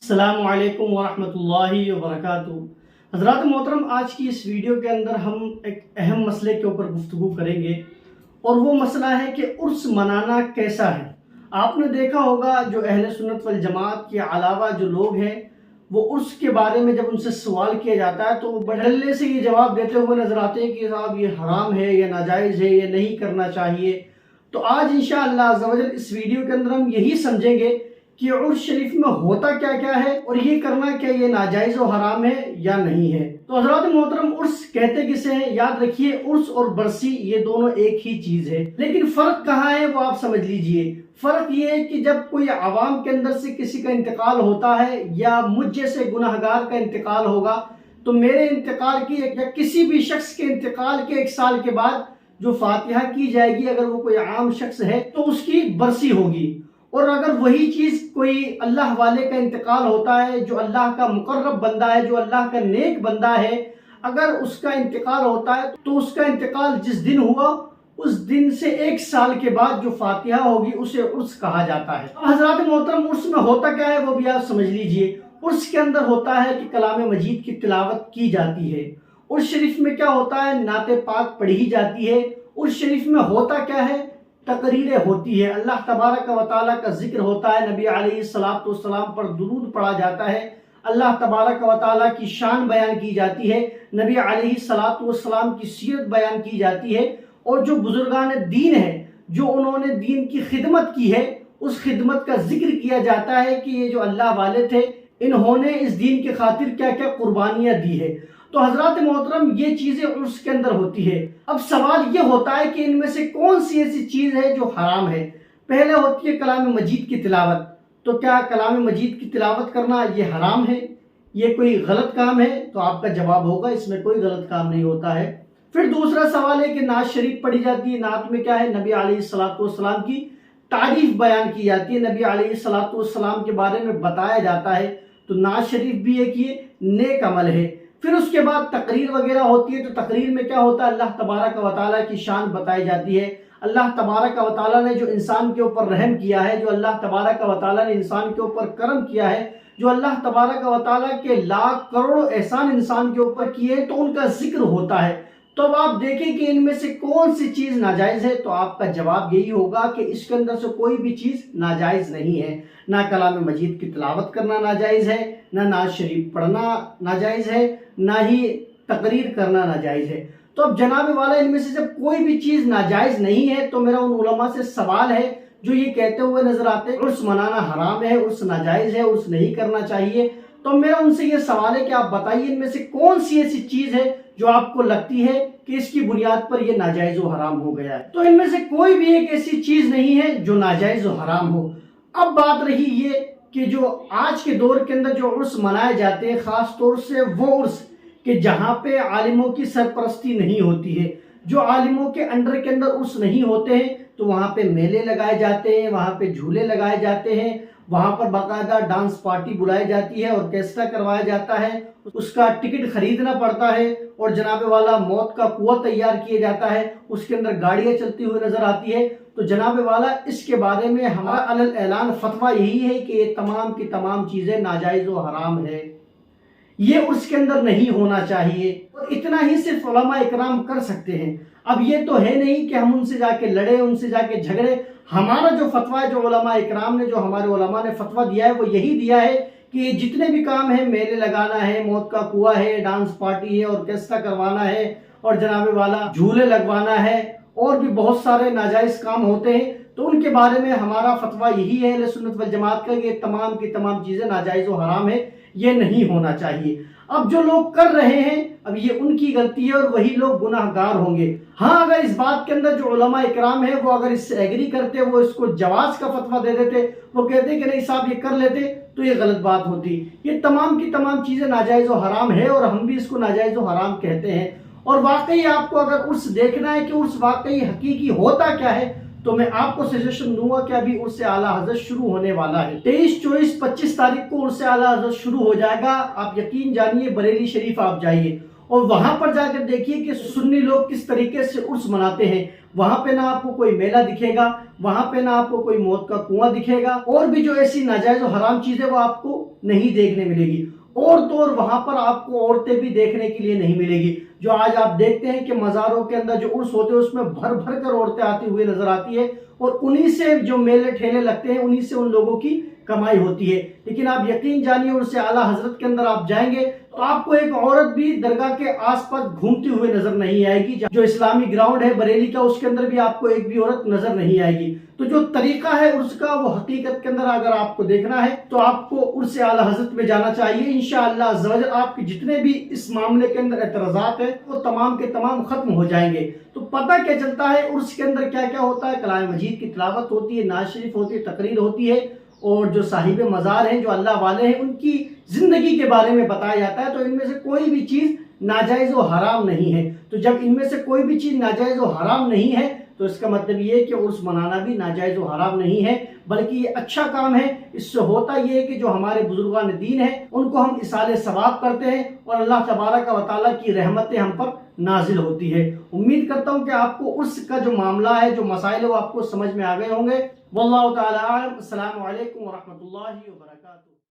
अस्सलामु अलैकुम वरहमतुल्लाहि वबरकातुहू। हज़रात मोहतरम, आज की इस वीडियो के अंदर हम एक अहम मसले के ऊपर गुफ्तगू करेंगे और वो मसला है कि उर्स मनाना कैसा है। आपने देखा होगा जो अहले सुन्नत वल जमात के अलावा जो लोग हैं वो उर्स के बारे में जब उनसे सवाल किया जाता है तो वो बढ़ल्ले से ये जवाब देते हुए नजर आते हैं कि साहब ये हराम है, ये नाजायज़ है, ये नहीं करना चाहिए। तो आज इंशाअल्लाह अज़्ज़ा वजल इस वीडियो के अंदर हम यही समझेंगे कि उर्स शरीफ में होता क्या क्या है और ये करना क्या ये नाजायज़ और हराम है या नहीं है। तो हज़रात मोहतरम, उर्स कहते किसे हैं? याद रखिए, उर्स और बरसी ये दोनों एक ही चीज है, लेकिन फर्क कहाँ है वो आप समझ लीजिए। फर्क ये है कि जब कोई आवाम के अंदर से किसी का इंतकाल होता है या मुझ जैसे गुनाहगार का इंतकाल होगा तो मेरे इंतकाल की या किसी भी शख्स के इंतकाल के 1 साल के बाद जो फातिहा की जाएगी, अगर वो कोई आम शख्स है तो उसकी बरसी होगी। और अगर वही चीज कोई अल्लाह वाले का इंतकाल होता है, जो अल्लाह का मुकर्रब बंदा है, जो अल्लाह का नेक बंदा है, अगर उसका इंतकाल होता है तो उसका इंतकाल जिस दिन हुआ उस दिन से 1 साल के बाद जो फातिहा होगी उसे उर्स कहा जाता है। हज़रात मोहतरम, उर्स में होता क्या है वो भी आप समझ लीजिए। उर्स के अंदर होता है कि कलाम मजीद की तिलावत की जाती है। उर्स शरीफ में क्या होता है? नाते पाक पढ़ी जाती है। उर्स शरीफ में होता क्या है? तकरीरें होती है, अल्लाह तबारक व तआला का जिक्र होता है, नबी अलैहिस्सलातु वस्सलाम पर दुरूद पढ़ा जाता है, अल्लाह तबारक व तआला की शान बयान की जाती है, नबी अलैहिस्सलातु वस्सलाम की सीरत बयान की जाती है और जो बुजुर्गान दीन है, जो उन्होंने दीन की खिदमत की है, उस खिदमत का जिक्र किया जाता है कि ये जो अल्लाह वाले थे इन्होंने इस दीन के खातिर क्या क्या कुर्बानियां दी है। तो हजरत मोहतरम, ये चीजें उसके अंदर होती है। अब सवाल ये होता है कि इनमें से कौन सी ऐसी चीज है जो हराम है। पहले होती है कलाम मजीद की तिलावत। तो क्या कलाम मजीद की तिलावत करना ये हराम है, ये कोई गलत काम है? तो आपका जवाब होगा इसमें कोई गलत काम नहीं होता है। फिर दूसरा सवाल है कि नात शरीफ पढ़ी जाती है। नात में क्या है? नबी अलैहिस्सलातु वस्सलाम की तारीफ बयान की जाती है, नबी अलैहिस्सलातु वस्सलाम के बारे में बताया जाता है। तो नात शरीफ भी एक ये नेक अमल है। फिर उसके बाद तकरीर वगैरह होती है। तो तकरीर में क्या होता है? अल्लाह तबारक व तआला की शान बताई जाती है। अल्लाह तबारक व तआला ने जो इंसान के ऊपर रहम किया है, जो अल्लाह तबारक व तआला ने इंसान के ऊपर करम किया है, जो अल्लाह तबारक व तआला के लाख करोड़ों एहसान इंसान के ऊपर किए हैं, तो उनका जिक्र होता है। तो अब आप देखें कि इनमें से कौन सी चीज नाजायज है, तो आपका जवाब यही होगा कि इसके अंदर से कोई भी चीज नाजायज नहीं है। ना कलाम मजीद की तिलावत करना नाजायज है, ना नात शरीफ पढ़ना नाजायज है, ना ही तकरीर करना नाजायज है। तो अब जनाब वाला, इनमें से जब कोई भी चीज नाजायज नहीं है तो मेरा उन उलमा से सवाल है जो ये कहते हुए नजर आते हैं उर्स मनाना हराम है, उर्स नाजायज है, उर्स नहीं करना चाहिए। तो मेरा उनसे ये सवाल है कि आप बताइए इनमें से कौन सी ऐसी चीज है जो आपको लगती है कि इसकी बुनियाद पर यह नाजायज और हराम हो गया है। तो इनमें से कोई भी एक ऐसी चीज नहीं है जो नाजायज और हराम हो। अब बात रही ये कि जो आज के दौर के अंदर जो उर्स मनाए जाते हैं, खास तौर से वो उर्स कि जहाँ पे आलिमों की सरपरस्ती नहीं होती है, जो आलिमों के अंडर के अंदर उर्स नहीं होते हैं, तो वहाँ पे मेले लगाए जाते हैं, वहाँ पे झूले लगाए जाते हैं, वहाँ पर बाकायदा डांस पार्टी बुलाई जाती है, ऑर्केस्ट्रा करवाया जाता है, उसका टिकट खरीदना पड़ता है और जनाबे वाला मौत का कुआं तैयार किया जाता है, उसके अंदर गाड़ियाँ चलती हुई नजर आती है। तो जनाबे वाला, इसके बारे में हमारा अलल ऐलान फतवा यही है कि ये तमाम की तमाम चीज़ें नाजायज़ और हराम है, ये उसके अंदर नहीं होना चाहिए और इतना ही सिर्फ उलमा इकराम कर सकते हैं। अब ये तो है नहीं कि हम उनसे जाके लड़े, उनसे जाके झगड़े। हमारा जो फतवा है, जो उलमा इकराम ने, जो हमारे उलमा ने फतवा दिया है, वो यही दिया है कि जितने भी काम है, मेले लगाना है, मौत का कुआं है, डांस पार्टी है, ऑर्केस्ट्रा करवाना है और जनाबे वाला झूले लगवाना है और भी बहुत सारे नाजायज काम होते हैं, तो उनके बारे में हमारा फतवा यही है अहले सुन्नत वल जमात का कि तमाम की तमाम चीजें नाजायज और हराम है, ये नहीं होना चाहिए। अब जो लोग कर रहे हैं, अब ये उनकी गलती है और वही लोग गुनाहगार होंगे। हाँ, अगर इस बात के अंदर जो उलमा इकराम है वो अगर इससे एग्री करते, वो इसको जवाज का फतवा दे देते, वो कहते कि नहीं साहब ये कर लेते, तो ये गलत बात होती। ये तमाम की तमाम चीजें नाजायज और हराम है और हम भी इसको नाजायज और हराम कहते हैं। और वाकई आपको अगर उर्स देखना है कि उर्स वाकई हकीकी होता क्या है, तो मैं आपको सजेशन दूंगा कि अभी उर्स आला हजरत शुरू होने वाला है। 23, 24, 25 तारीख को उर्स आला हजरत शुरू हो जाएगा। आप यकीन जानिए, बरेली शरीफ आप जाइए और वहां पर जाकर देखिए कि सुन्नी लोग किस तरीके से उर्स मनाते हैं। वहां पे ना आपको कोई मेला दिखेगा, वहां पे ना आपको कोई मौत का कुआं दिखेगा, और भी जो ऐसी नाजायज और हराम चीजें वो आपको नहीं देखने मिलेगी। और तो और वहां पर आपको औरतें भी देखने के लिए नहीं मिलेगी। जो आज आप देखते हैं कि मज़ारों के अंदर जो उर्स होते हैं उसमें भर भर कर औरतें आती हुई नजर आती है, और उन्हीं से जो मेले ठेले लगते हैं उन्हीं से उन लोगों की कमाई होती है। लेकिन आप यकीन जानिए उससे आला हजरत के अंदर आप जाएंगे तो आपको एक औरत भी दरगाह के आसपास घूमती हुई नजर नहीं आएगी। जो इस्लामी ग्राउंड है बरेली का उसके अंदर भी आपको एक भी औरत नजर नहीं आएगी। तो जो तरीका है उसका वो हकीकत के अंदर अगर आपको देखना है तो आपको उर्स आला हजरत में जाना चाहिए। इंशाअल्लाह अज़्ज़ व जल आपके जितने भी इस मामले के अंदर एतराज़ात है वो तमाम के तमाम खत्म हो जाएंगे। तो पता क्या चलता है उर्स के अंदर क्या क्या होता है। कलाम मजीद की तिलावत होती है, नाज शरीफ होती है, तकरीर होती है, और जो साहिब मज़ार हैं जो अल्लाह वाले हैं उनकी जिंदगी के बारे में बताया जाता है। तो इनमें से कोई भी चीज नाजायज और हराम नहीं है। तो जब इनमें से कोई भी चीज नाजायज और हराम नहीं है तो इसका मतलब ये है कि उर्स मनाना भी नाजायज और हराम नहीं है, बल्कि ये अच्छा काम है। इससे होता ये है कि जो हमारे बुजुर्गान दीन है उनको हम इसाले सवाब करते हैं और अल्लाह तबारक व तआला की रहमतें हम पर नाजिल होती है। उम्मीद करता हूँ कि आपको उर्स का जो मामला है, जो मसाइल है वो आपको समझ में आ गए होंगे। वल्लाहु ताला आलम। अस्सलामु अलैकुम व रहमतुल्लाहि व बरकातुहू।